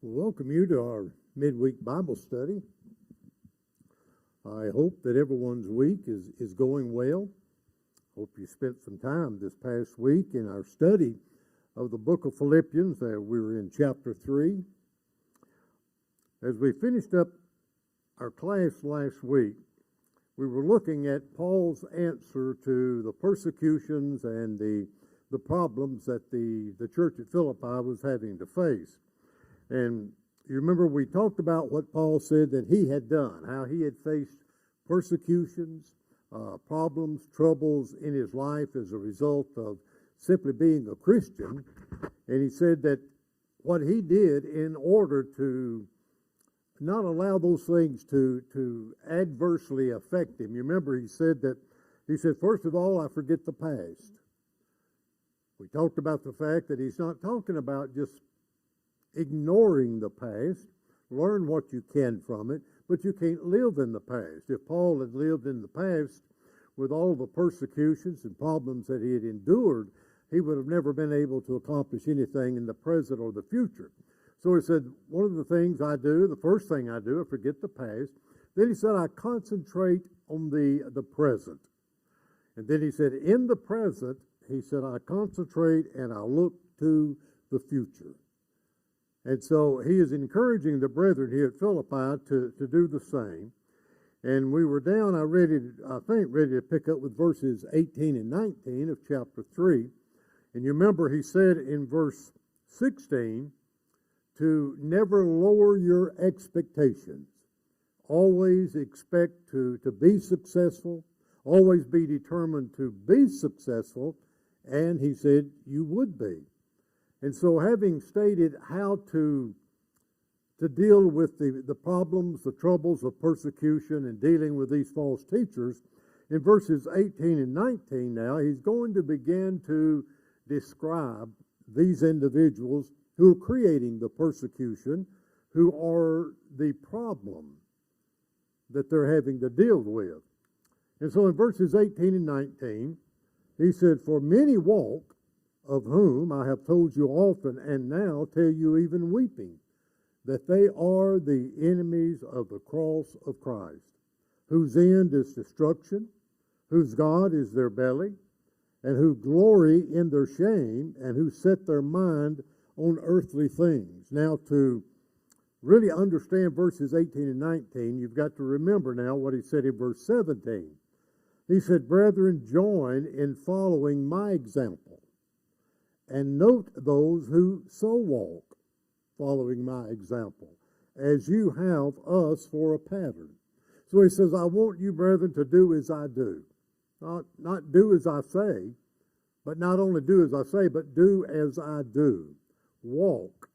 Welcome you to our midweek Bible study. I hope that everyone's week is going well. Hope you spent some time this past week in our study of the book of Philippians. We were in chapter 3. As we finished up our class last week, we were looking at Paul's answer to the persecutions and the problems that the church at Philippi was having to face. And you remember we talked about what Paul said that he had done, how he had faced persecutions, problems, troubles in his life as a result of simply being a Christian. And he said that what he did in order to not allow those things to adversely affect him. You remember he said, first of all, I forget the past. We talked about the fact that he's not talking about just ignoring the past. Learn what you can from it, but you can't live in the past. If Paul had lived in the past with all the persecutions and problems that he had endured, he would have never been able to accomplish anything in the present or the future. So he said, one of the things I do, the first thing I do, I forget the past. Then he said, I concentrate on the present. And then he said, in the present, he said, I concentrate and I look to the future. And so he is encouraging the brethren here at Philippi to do the same. And we were down, ready to pick up with verses 18 and 19 of chapter 3. And you remember he said in verse 16, to never lower your expectations. Always expect to be successful. Always be determined to be successful. And he said you would be. And so having stated how to deal with the problems, the troubles of persecution and dealing with these false teachers, in verses 18 and 19 now, he's going to begin to describe these individuals who are creating the persecution, who are the problem that they're having to deal with. And so in verses 18 and 19, he said, for many walk, of whom I have told you often, and now tell you even weeping, that they are the enemies of the cross of Christ, whose end is destruction, whose God is their belly, and who glory in their shame, and who set their mind on earthly things. Now, to really understand verses 18 and 19, you've got to remember now what he said in verse 17. He said, brethren, join in following my example, and note those who so walk, following my example, as you have us for a pattern. So he says, I want you, brethren, to do as I do. Not do as I say, but not only do as I say, but do as I do. Walk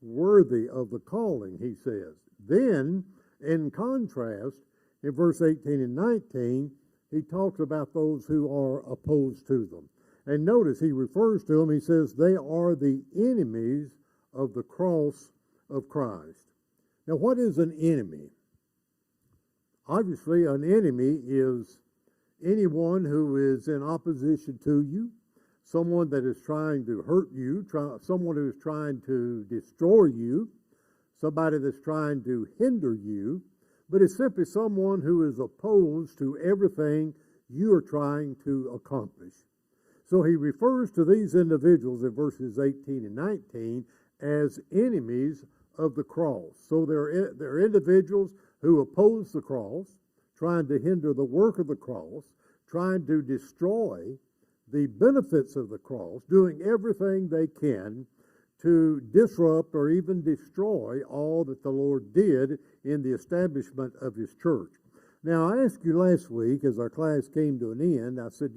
worthy of the calling, he says. Then, in contrast, in verse 18 and 19, he talks about those who are opposed to them. And notice he refers to them, he says, they are the enemies of the cross of Christ. Now, what is an enemy? Obviously, an enemy is anyone who is in opposition to you, someone that is trying to hurt you, someone who is trying to destroy you, somebody that's trying to hinder you, but it's simply someone who is opposed to everything you are trying to accomplish. So he refers to these individuals in verses 18 and 19 as enemies of the cross. So they're individuals who oppose the cross, trying to hinder the work of the cross, trying to destroy the benefits of the cross, doing everything they can to disrupt or even destroy all that the Lord did in the establishment of his church. Now, I asked you last week, as our class came to an end, I said,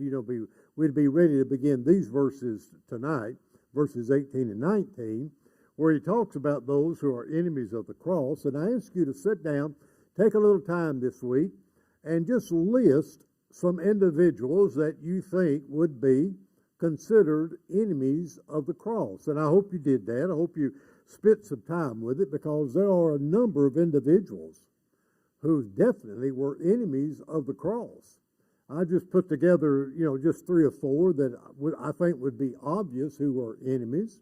we'd be ready to begin these verses tonight, verses 18 and 19, where he talks about those who are enemies of the cross. And I ask you to sit down, take a little time this week, and just list some individuals that you think would be considered enemies of the cross. And I hope you did that. I hope you spent some time with it, because there are a number of individuals who definitely were enemies of the cross. I just put together, just 3 or 4 that I think would be obvious who were enemies.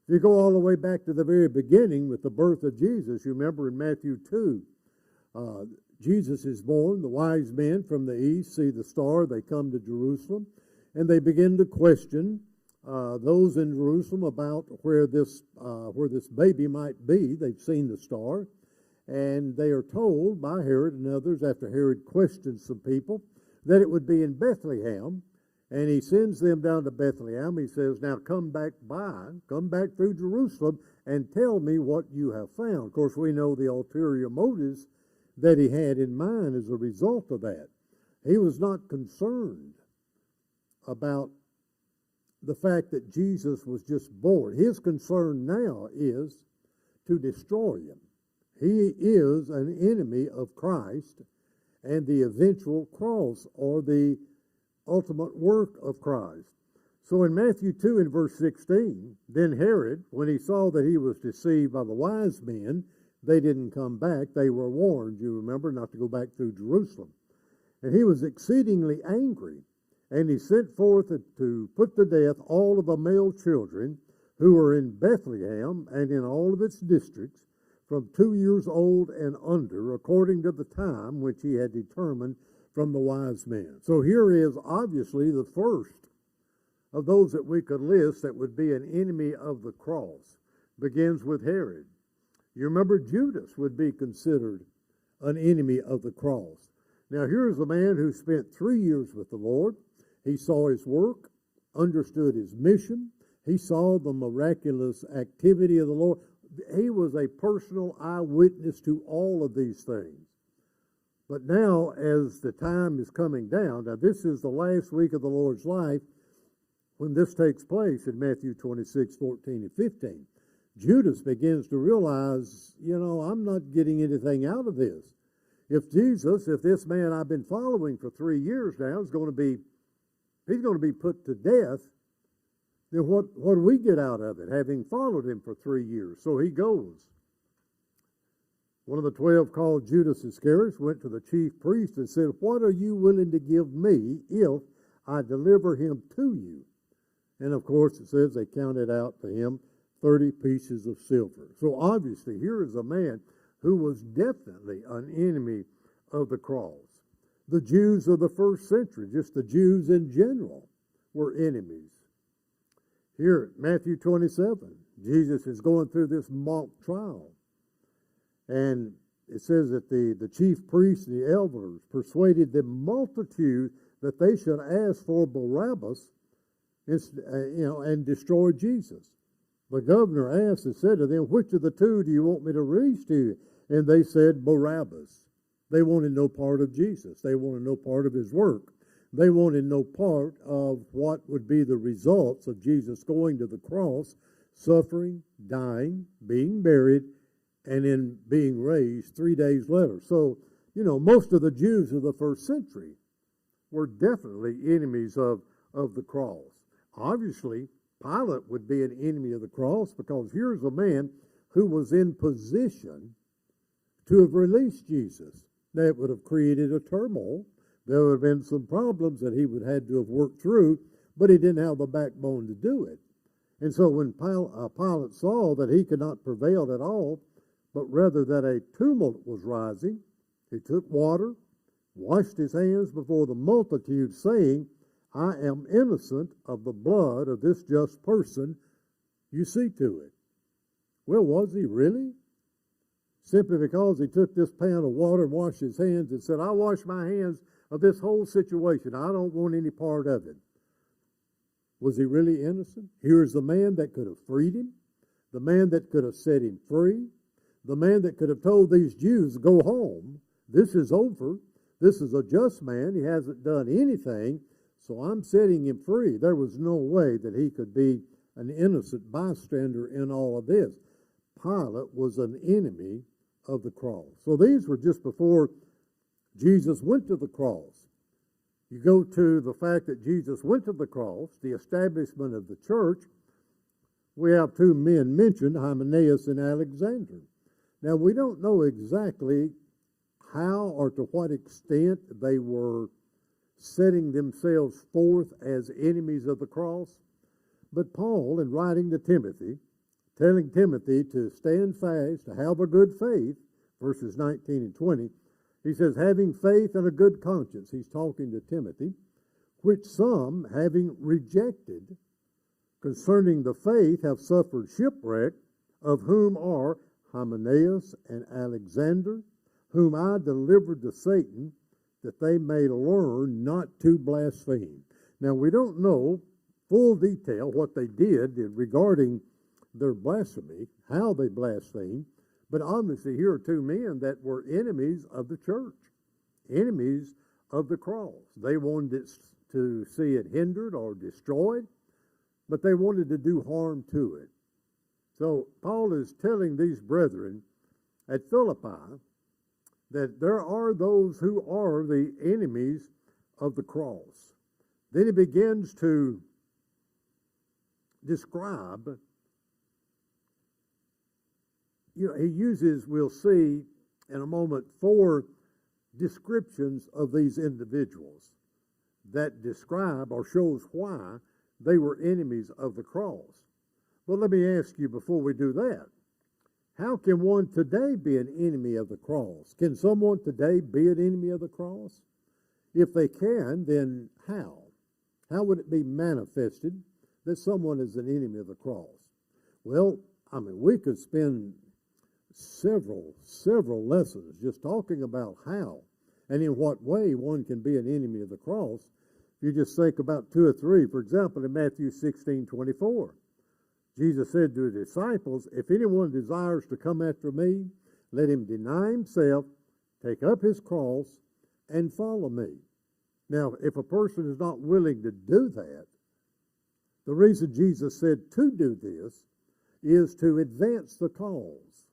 If you go all the way back to the very beginning with the birth of Jesus, you remember in Matthew 2, Jesus is born. The wise men from the east see the star. They come to Jerusalem, and they begin to question those in Jerusalem about where this baby might be. They've seen the star, and they are told by Herod and others, after Herod questions some people, that it would be in Bethlehem. And he sends them down to Bethlehem. He says, now come back through Jerusalem and tell me what you have found. Of course, we know the ulterior motives that he had in mind as a result of that. He was not concerned about the fact that Jesus was just born. His concern now is to destroy him. He is an enemy of Christ and the eventual cross, or the ultimate work of Christ. So in Matthew 2 and verse 16, then Herod, when he saw that he was deceived by the wise men, they didn't come back. They were warned, you remember, not to go back through Jerusalem. And he was exceedingly angry, and he sent forth to put to death all of the male children who were in Bethlehem and in all of its districts, from 2 years old and under, according to the time which he had determined from the wise men. So here is obviously the first of those that we could list that would be an enemy of the cross. Begins with Herod. You remember Judas would be considered an enemy of the cross. Now here's a man who spent 3 years with the Lord. He saw his work, understood his mission. He saw the miraculous activity of the Lord. He was a personal eyewitness to all of these things. But now, as the time is coming down, now this is the last week of the Lord's life when this takes place in Matthew 26, 14, and 15. Judas begins to realize, I'm not getting anything out of this. If this man I've been following for 3 years now he's going to be put to death, then what do we get out of it, having followed him for 3 years? So he goes. One of the 12, called Judas Iscariot, went to the chief priest and said, what are you willing to give me if I deliver him to you? And of course it says they counted out to him 30 pieces of silver. So obviously here is a man who was definitely an enemy of the cross. The Jews of the first century, just the Jews in general, were enemies. Here, Matthew 27, Jesus is going through this mock trial. And it says that the chief priests and the elders persuaded the multitude that they should ask for Barabbas, and destroy Jesus. The governor asked and said to them, which of the two do you want me to release to you? And they said, Barabbas. They wanted no part of Jesus. They wanted no part of his work. They wanted no part of what would be the results of Jesus going to the cross, suffering, dying, being buried, and then being raised 3 days later. So, most of the Jews of the first century were definitely enemies of the cross. Obviously, Pilate would be an enemy of the cross because here's a man who was in position to have released Jesus. That would have created a turmoil. There would have been some problems that he would have had to have worked through, but he didn't have the backbone to do it. And so when Pilate saw that he could not prevail at all, but rather that a tumult was rising, he took water, washed his hands before the multitude, saying, I am innocent of the blood of this just person. You see to it. Well, was he really? Simply because he took this pan of water and washed his hands and said, I wash my hands of this whole situation. I don't want any part of it. Was he really innocent? Here's the man that could have freed him, the man that could have set him free, the man that could have told these Jews, go home. This is over. This is a just man. He hasn't done anything, so I'm setting him free. There was no way that he could be an innocent bystander in all of this. Pilate was an enemy of the cross. So these were just before Jesus went to the cross. You go to the fact that Jesus went to the cross, the establishment of the church. We have two men mentioned, Hymenaeus and Alexander. Now, we don't know exactly how or to what extent they were setting themselves forth as enemies of the cross, but Paul, in writing to Timothy, telling Timothy to stand fast, to have a good faith, verses 19 and 20. He says, having faith and a good conscience, he's talking to Timothy, which some, having rejected concerning the faith, have suffered shipwreck, of whom are Hymenaeus and Alexander, whom I delivered to Satan, that they may learn not to blaspheme. Now, we don't know full detail what they did regarding their blasphemy, how they blasphemed, but obviously here are two men that were enemies of the church, enemies of the cross. They wanted it to see it hindered or destroyed, but they wanted to do harm to it. So Paul is telling these brethren at Philippi that there are those who are the enemies of the cross. Then he begins to describe, he uses, we'll see in a moment, 4 descriptions of these individuals that describe or shows why they were enemies of the cross. But let me ask you before we do that, how can one today be an enemy of the cross? Can someone today be an enemy of the cross? If they can, then how? How would it be manifested that someone is an enemy of the cross? Well, we could spend several lessons just talking about how and in what way one can be an enemy of the cross. If you just think about 2 or 3, for example, in Matthew 16:24. Jesus said to his disciples, if anyone desires to come after me, let him deny himself, take up his cross, and follow me. Now, if a person is not willing to do that, the reason Jesus said to do this is to advance the cause,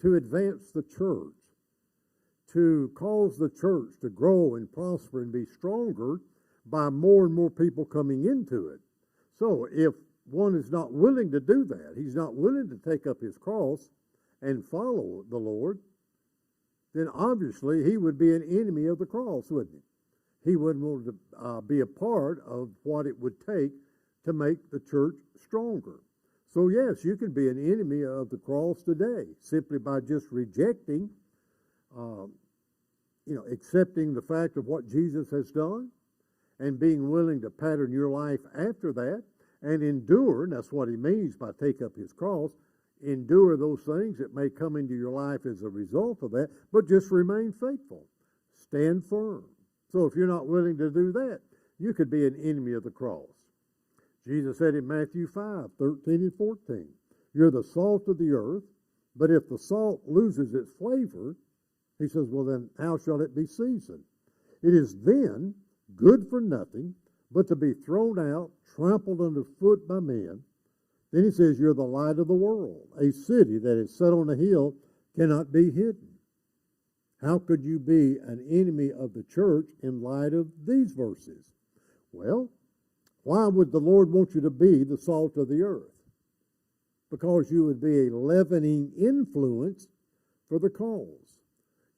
to advance the church, to cause the church to grow and prosper and be stronger by more and more people coming into it. So if one is not willing to do that, he's not willing to take up his cross and follow the Lord, then obviously he would be an enemy of the cross, wouldn't he? He wouldn't want to be a part of what it would take to make the church stronger. So yes, you can be an enemy of the cross today simply by just rejecting, accepting the fact of what Jesus has done and being willing to pattern your life after that. And endure, and that's what he means by take up his cross, endure those things that may come into your life as a result of that, but just remain faithful. Stand firm. So if you're not willing to do that, you could be an enemy of the cross. Jesus said in Matthew 5:13 and 14, you're the salt of the earth, but if the salt loses its flavor, he says, well then how shall it be seasoned? It is then good for nothing, but to be thrown out, trampled underfoot by men. Then he says, you're the light of the world. A city that is set on a hill cannot be hidden. How could you be an enemy of the church in light of these verses? Well, why would the Lord want you to be the salt of the earth? Because you would be a leavening influence for the cause.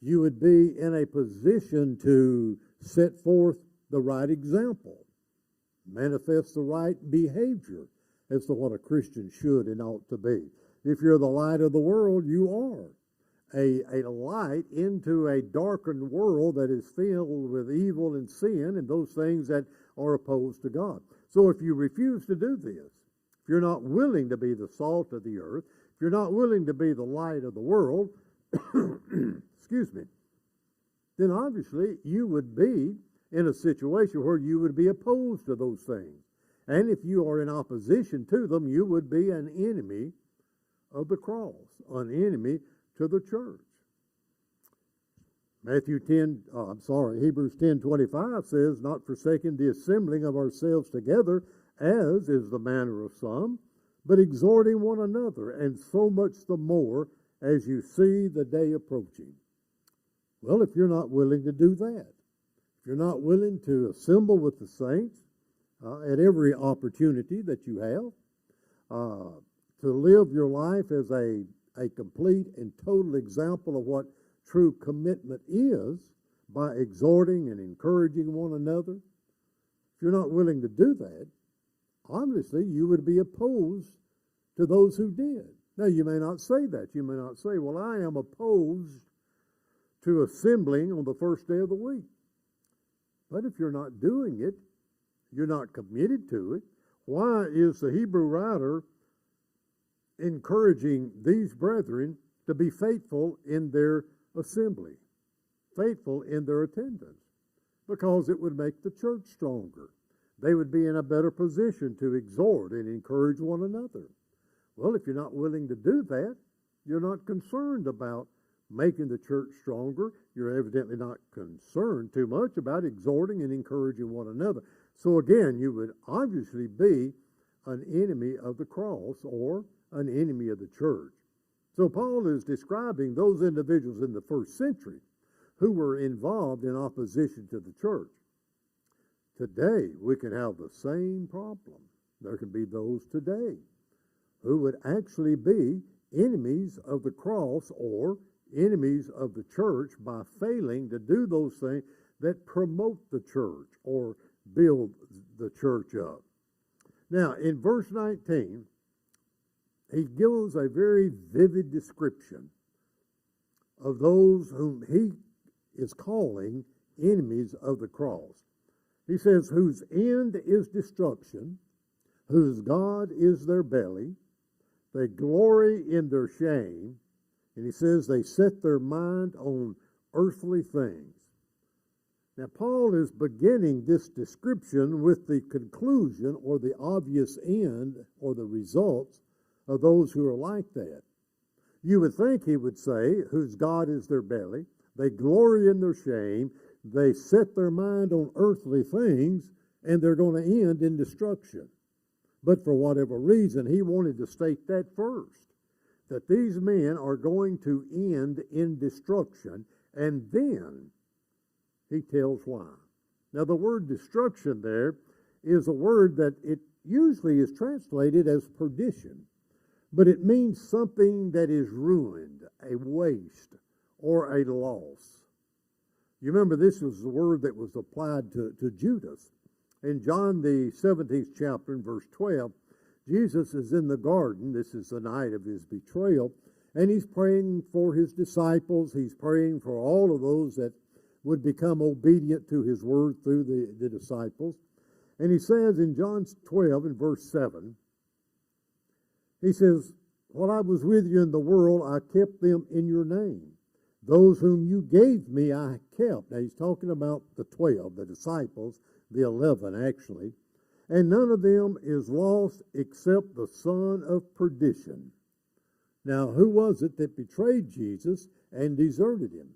You would be in a position to set forth the right example, manifest the right behavior as to what a Christian should and ought to be. If you're the light of the world, you are a light into a darkened world that is filled with evil and sin and those things that are opposed to God. So if you refuse to do this, if you're not willing to be the salt of the earth, if you're not willing to be the light of the world, excuse me, then obviously you would be in a situation where you would be opposed to those things. And if you are in opposition to them, you would be an enemy of the cross, an enemy to the church. Hebrews 10:25 says, not forsaking the assembling of ourselves together, as is the manner of some, but exhorting one another, and so much the more as you see the day approaching. Well, if you're not willing to do that, if you're not willing to assemble with the saints at every opportunity that you have, to live your life as a complete and total example of what true commitment is by exhorting and encouraging one another, if you're not willing to do that, obviously you would be opposed to those who did. Now, you may not say that. You may not say, well, I am opposed to assembling on the first day of the week. But if you're not doing it, you're not committed to it, why is the Hebrew writer encouraging these brethren to be faithful in their assembly, faithful in their attendance? Because it would make the church stronger. They would be in a better position to exhort and encourage one another. Well, if you're not willing to do that, you're not concerned about making the church stronger. You're evidently not concerned too much about exhorting and encouraging one another. So again, you would obviously be an enemy of the cross or an enemy of the church. So Paul is describing those individuals in the first century who were involved in opposition to the church. Today, we can have the same problem. There can be those today who would actually be enemies of the cross or enemies of the church by failing to do those things that promote the church or build the church up. Now, in verse 19, he gives a very vivid description of those whom he is calling enemies of the cross. He says, whose end is destruction, whose God is their belly, they glory in their shame, and he says they set their mind on earthly things. Now, Paul is beginning this description with the conclusion or the obvious end or the results of those who are like that. You would think he would say, whose God is their belly, they glory in their shame, they set their mind on earthly things, and they're going to end in destruction. But for whatever reason, he wanted to state that first, that these men are going to end in destruction, and then he tells why. Now, the word destruction there is a word that it usually is translated as perdition, but it means something that is ruined, a waste, or a loss. You remember this was the word that was applied to Judas. In John the 17th chapter, in verse 12, Jesus is in the garden. This is the night of his betrayal, and he's praying for his disciples. He's praying for all of those that would become obedient to his word through the disciples. And he says in John 12, in verse 7, he says, while I was with you in the world, I kept them in your name. Those whom you gave me, I kept. Now, he's talking about the 12, the disciples, the 11 actually. And none of them is lost except the son of perdition. Now, who was it that betrayed Jesus and deserted him?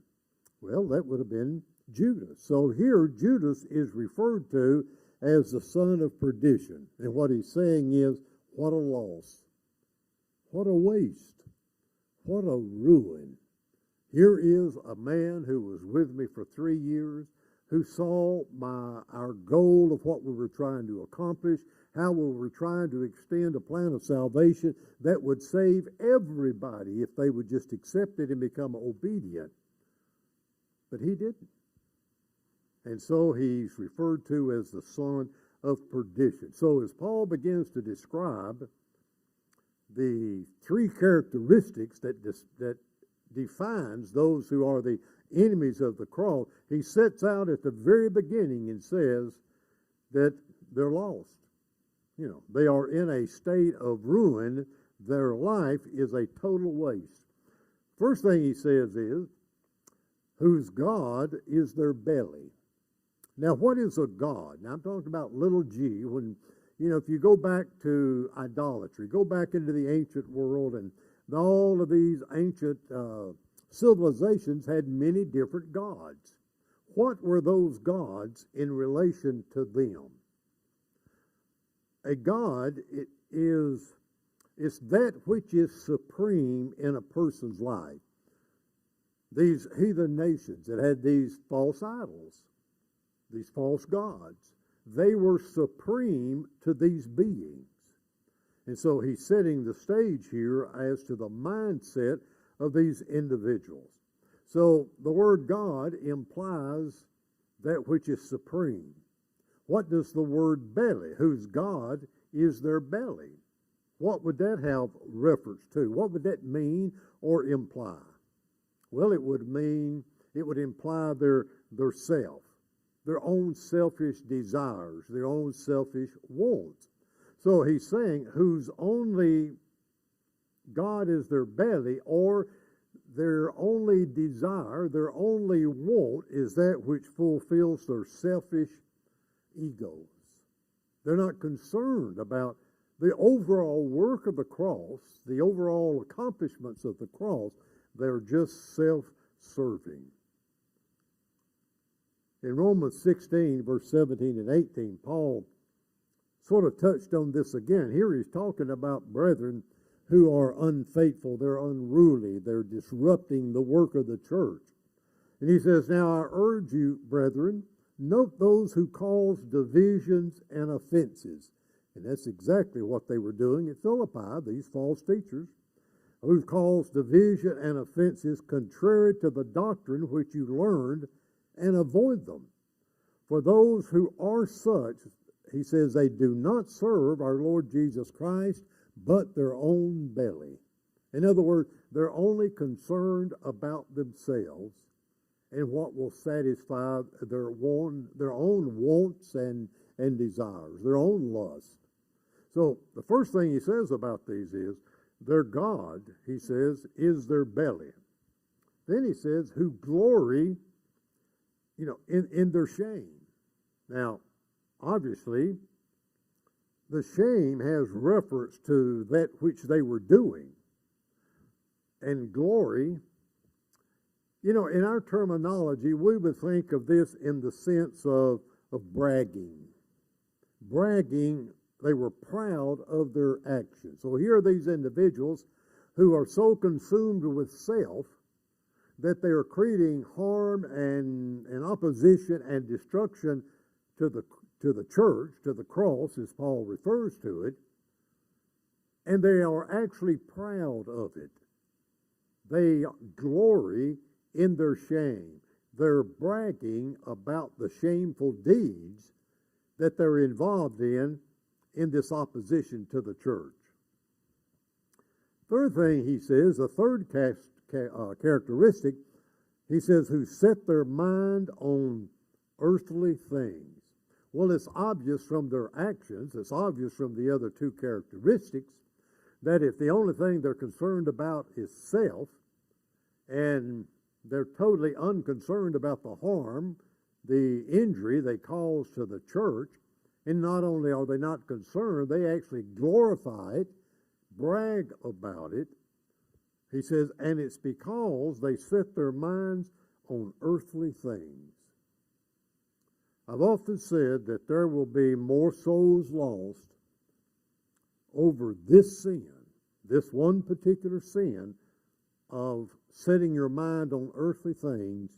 Well, that would have been Judas. So here, Judas is referred to as the son of perdition. And what he's saying is, what a loss. What a waste. What a ruin. Here is a man who was with me for 3 years, who saw our goal of what we were trying to accomplish, how we were trying to extend a plan of salvation that would save everybody if they would just accept it and become obedient. But he didn't. And so he's referred to as the son of perdition. So as Paul begins to describe the three characteristics that defines those who are the enemies of the cross, he sets out at the very beginning and says that they're lost. You know, they are in a state of ruin. Their life is a total waste. First thing he says is, whose God is their belly. Now, what is a god? Now, I'm talking about little g. When, you know, if you go back to idolatry, go back into the ancient world, and all of these ancient civilizations had many different gods. What were those gods in relation to them? A god is that which is supreme in a person's life. These heathen nations that had these false idols, these false gods, they were supreme to these beings. And so he's setting the stage here as to the mindset of these individuals. So the word God implies that which is supreme. What does the word belly, whose God is their belly? what would that have reference to? What would that mean or imply? Well, it would imply their self, their own selfish desires, their own selfish wants. So he's saying whose only God is their belly, or their only desire, their only want is that which fulfills their selfish egos. They're not concerned about the overall work of the cross, the overall accomplishments of the cross. They're just self-serving. In Romans 16, verse 17 and 18, Paul sort of touched on this again. Here he's talking about brethren who are unfaithful, they're unruly, they're disrupting the work of the church. And he says, now I urge you, brethren, note those who cause divisions and offenses. And that's exactly what they were doing at Philippi, these false teachers, who caused division and offenses contrary to the doctrine which you learned, and avoid them. For those who are such, he says, they do not serve our Lord Jesus Christ, but their own belly. In other words, they're only concerned about themselves and what will satisfy their own wants and desires, their own lust. So the first thing he says about these is, their God, he says, is their belly. Then he says, who glory, in their shame. Now, obviously, the shame has reference to that which they were doing. And glory, in our terminology, we would think of this in the sense of bragging. Bragging, they were proud of their actions. So here are these individuals who are so consumed with self that they are creating harm and opposition and destruction to the church, to the cross, as Paul refers to it, and they are actually proud of it. They glory in their shame. They're bragging about the shameful deeds that they're involved in this opposition to the church. Third thing he says, the third characteristic, he says, who set their mind on earthly things. Well, it's obvious from their actions, it's obvious from the other two characteristics, that if the only thing they're concerned about is self, and they're totally unconcerned about the harm, the injury they cause to the church, and not only are they not concerned, they actually glorify it, brag about it. He says, and it's because they set their minds on earthly things. I've often said that there will be more souls lost over this sin, this one particular sin of setting your mind on earthly things,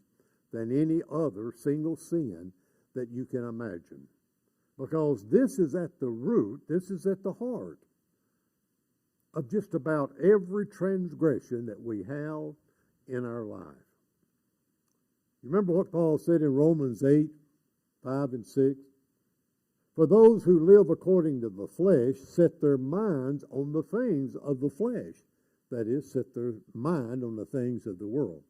than any other single sin that you can imagine. Because this is at the root, this is at the heart of just about every transgression that we have in our life. You remember what Paul said in Romans 8, 5 and 6? For those who live according to the flesh set their minds on the things of the flesh. That is, set their mind on the things of the world.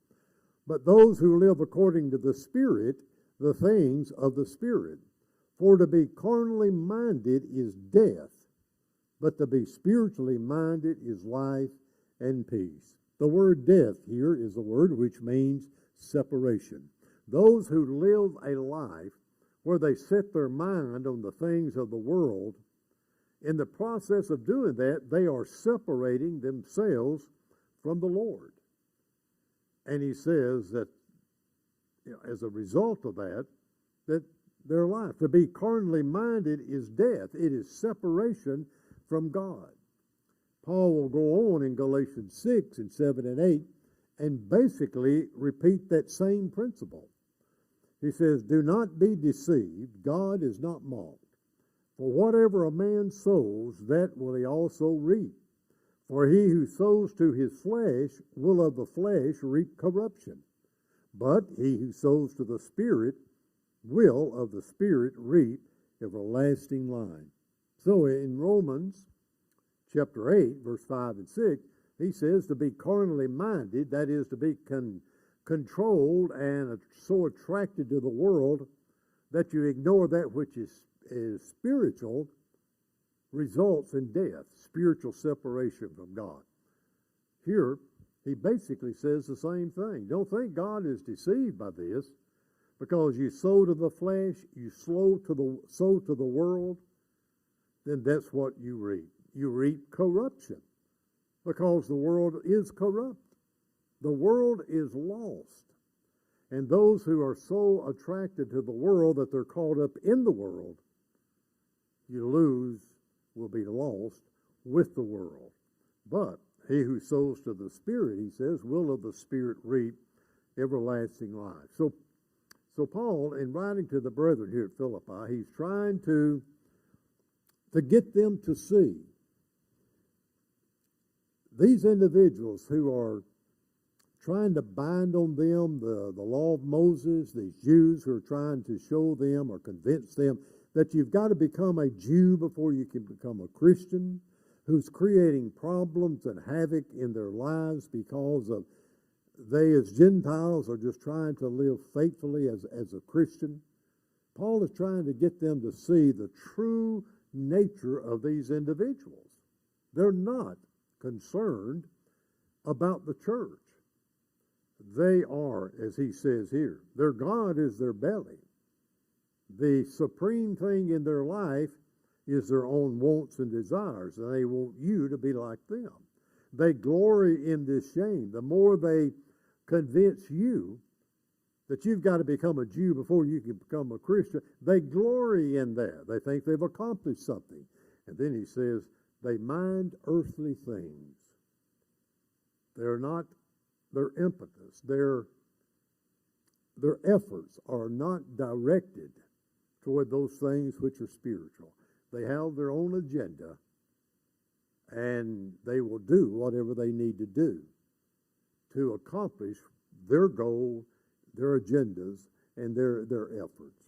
But those who live according to the Spirit, the things of the Spirit. For to be carnally minded is death, but to be spiritually minded is life and peace. The word death here is a word which means separation. Those who live a life where they set their mind on the things of the world, in the process of doing that, they are separating themselves from the Lord. And he says that as a result of that, that their life, to be carnally minded is death. It is separation from God. Paul will go on in Galatians 6 and 7 and 8 and basically repeat that same principle. He says, do not be deceived. God is not mocked. For whatever a man sows, that will he also reap. For he who sows to his flesh will of the flesh reap corruption. But he who sows to the Spirit will of the Spirit reap everlasting life. So in Romans chapter 8, verse 5 and 6, he says to be carnally minded, that is, to be controlled and so attracted to the world that you ignore that which is spiritual, results in death, spiritual separation from God. Here, he basically says the same thing. Don't think God is deceived by this, because you sow to the flesh, you sow to the world, then that's what you reap. You reap corruption, because the world is corrupt. The world is lost. And those who are so attracted to the world that they're caught up in the world, will be lost with the world. But he who sows to the Spirit, he says, will of the Spirit reap everlasting life. So Paul, in writing to the brethren here at Philippi, he's trying to get them to see these individuals who are trying to bind on them the law of Moses, these Jews who are trying to show them or convince them that you've got to become a Jew before you can become a Christian, who's creating problems and havoc in their lives because of they as Gentiles are just trying to live faithfully as a Christian. Paul is trying to get them to see the true nature of these individuals. They're not concerned about the church. They are, as he says here, their God is their belly. The supreme thing in their life is their own wants and desires, and they want you to be like them. They glory in this shame. The more they convince you that you've got to become a Jew before you can become a Christian, they glory in that. They think they've accomplished something. And then he says, they mind earthly things. They're not, their impetus, their efforts are not directed toward those things which are spiritual. They have their own agenda, and they will do whatever they need to do to accomplish their goal, their agendas, and their efforts.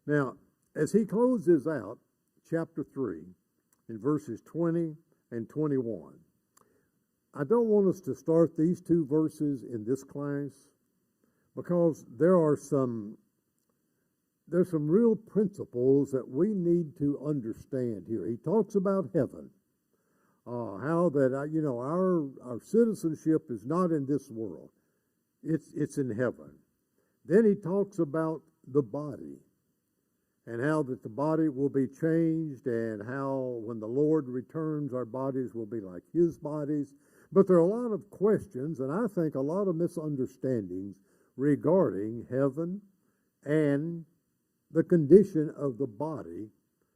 Now, as he closes out chapter 3 in verses 20 and 21, I don't want us to start these two verses in this class because there's some real principles that we need to understand here. He talks about heaven, how that our citizenship is not in this world; it's in heaven. Then he talks about the body and how that the body will be changed, and how when the Lord returns, our bodies will be like His bodies. But there are a lot of questions, and I think a lot of misunderstandings regarding heaven and the condition of the body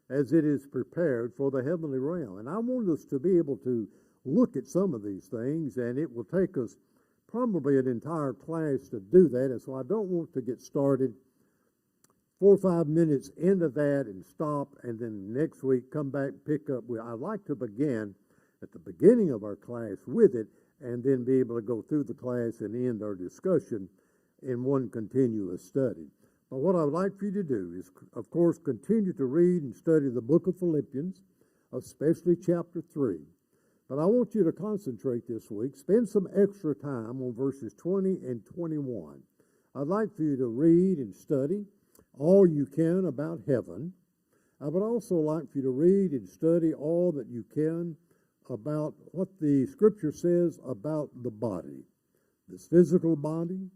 as it is prepared for the heavenly realm. And I want us to be able to look at some of these things, and it will take us probably an entire class to do that. And so I don't want to get started 4 or 5 minutes into that and stop, and then next week come back and pick up. I'd like to begin at the beginning of our class with it, and then be able to go through the class and end our discussion in one continuous study. But what I would like for you to do is, of course, continue to read and study the book of Philippians, especially chapter 3. But I want you to concentrate this week, spend some extra time on verses 20 and 21. I'd like for you to read and study all you can about heaven. I would also like for you to read and study all that you can about what the Scripture says about the body, this physical body,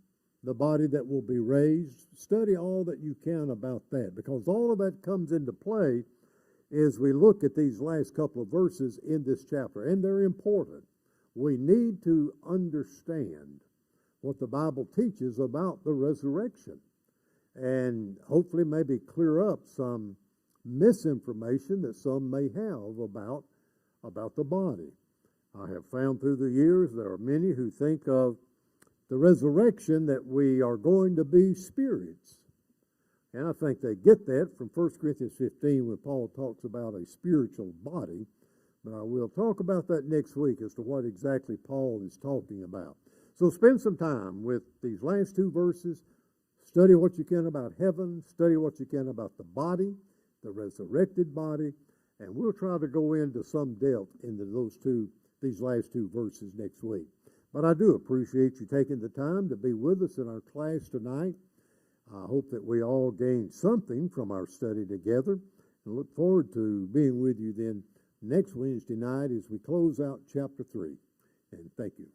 the body that will be raised. Study all that you can about that, because all of that comes into play as we look at these last couple of verses in this chapter, and they're important. We need to understand what the Bible teaches about the resurrection, and hopefully maybe clear up some misinformation that some may have about the body. I have found through the years there are many who think of the resurrection that we are going to be spirits. And I think they get that from 1 Corinthians 15 when Paul talks about a spiritual body. But I will talk about that next week as to what exactly Paul is talking about. So spend some time with these last two verses. Study what you can about heaven. Study what you can about the body, the resurrected body. And we'll try to go into some depth into these last two verses next week. But I do appreciate you taking the time to be with us in our class tonight. I hope that we all gained something from our study together, and look forward to being with you then next Wednesday night as we close out chapter 3. And thank you.